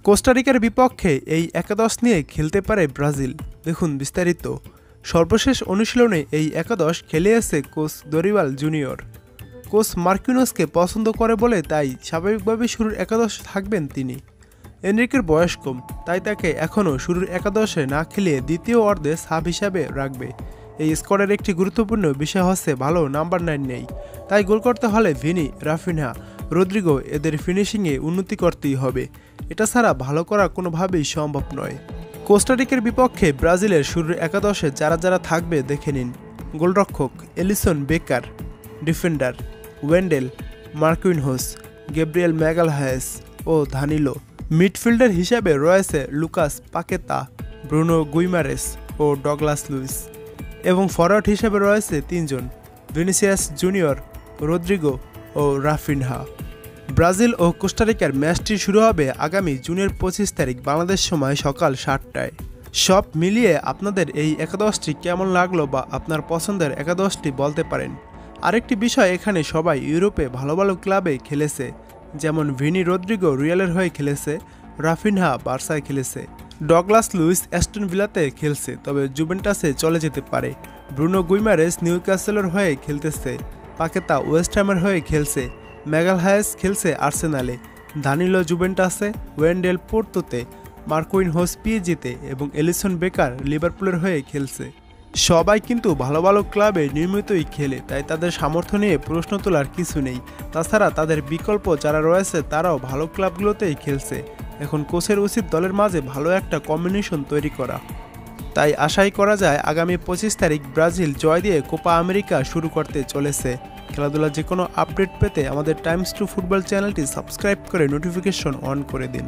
কোস্টারিকার বিপক্ষে এই একাদশ নিয়ে খেলতে পারে ব্রাজিল। দেখুন বিস্তারিত। সর্বশেষ অনুশীলনে এই একাদশ খেলিয়েছে কোচ দরিবাল জুনিয়র। কোচ মার্কিনোসকে পছন্দ করে বলে তাই স্বাভাবিকভাবে শুরুর একাদশ থাকবেন তিনি। এনরিকের বয়স কম, তাই তাকে এখনও শুরুর একাদশে না খেলিয়ে দ্বিতীয় অর্ধে সাব হিসাবে রাখবে। এই স্কোয়াডের একটি গুরুত্বপূর্ণ বিষয় হচ্ছে ভালো নাম্বার 9 নেই, তাই গোল করতে হলে ভিনি, রাফিনহা, রদ্রিগো এদের ফিনিশিংয়ে উন্নতি করতেই হবে। এটা ছাড়া ভালো করা কোনোভাবেই সম্ভব নয়। কোস্টারিকার বিপক্ষে ব্রাজিলের শুরুর একাদশে যারা যারা থাকবে দেখে নিন। গোলরক্ষক Alisson Becker, defender Wendell, Marquinhos, Gabriel Magalhaes ও দানিলো। মিডফিল্ডার হিসাবে রয়েছে লুকাস পাকেতা, ব্রুনো গুইমারেস ও ডগলাস লুইস। এবং ফরওয়ার্ড হিসেবে রয়েছে তিনজন, ভিনিসিয়াস জুনিয়র, রদ্রিগো ও রাফিনহা। ব্রাজিল ও কোস্টারিকার ম্যাচটি শুরু হবে আগামী জুনের 25 তারিখ বাংলাদেশ সময় সকাল 7টায়। সব মিলিয়ে আপনাদের এই একাদশটি কেমন লাগলো বা আপনার পছন্দের একাদশটি বলতে পারেন। আরেকটি বিষয়, এখানে সবাই ইউরোপে ভালো ভালো ক্লাবে খেলেছে, যেমন ভিনি রদ্রিগো রিয়ালের হয়ে খেলেছে, রাফিনহা বার্সায় খেলেছে, ডগলাস লুইস অ্যাস্টন ভিলাতে খেলছে তবে জুভেন্টাসে চলে যেতে পারে, ব্রুনো গুইমারেস নিউক্যাসলের হয়ে খেলতেছে, পাকেতা ওয়েস্ট হ্যামের হয়ে খেলছে, ম্যাগালহায়েস খেলছে আর্সেনালে, দানিলো জুভেন্টাসে, ওয়েন্ডেল পোর্তোতে, মার্কুইনহোস পিএসজিতে এবং এলিসন বেকার লিভারপুলের হয়ে খেলছে। সবাই কিন্তু ভালো ভালো ক্লাবে নিয়মিতই খেলে, তাই তাদের সামর্থ্য নিয়ে প্রশ্ন তোলার কিছু নেই। তাছাড়া তাদের বিকল্প যারা রয়েছে তারাও ভালো ক্লাবগুলোতেই খেলছে। এখন কোচের উচিত দলের মাঝে ভালো একটা কম্বিনেশন তৈরি করা। তাই আশাই করা যায় আগামী 25 তারিখ ব্রাজিল জয় দিয়ে কোপা আমেরিকা শুরু করতে চলেছে। খেলাধুলার যে কোনো আপডেট পেতে আমাদের টাইমস টু ফুটবল চ্যানেলটি সাবস্ক্রাইব করে নোটিফিকেশন অন করে দিন।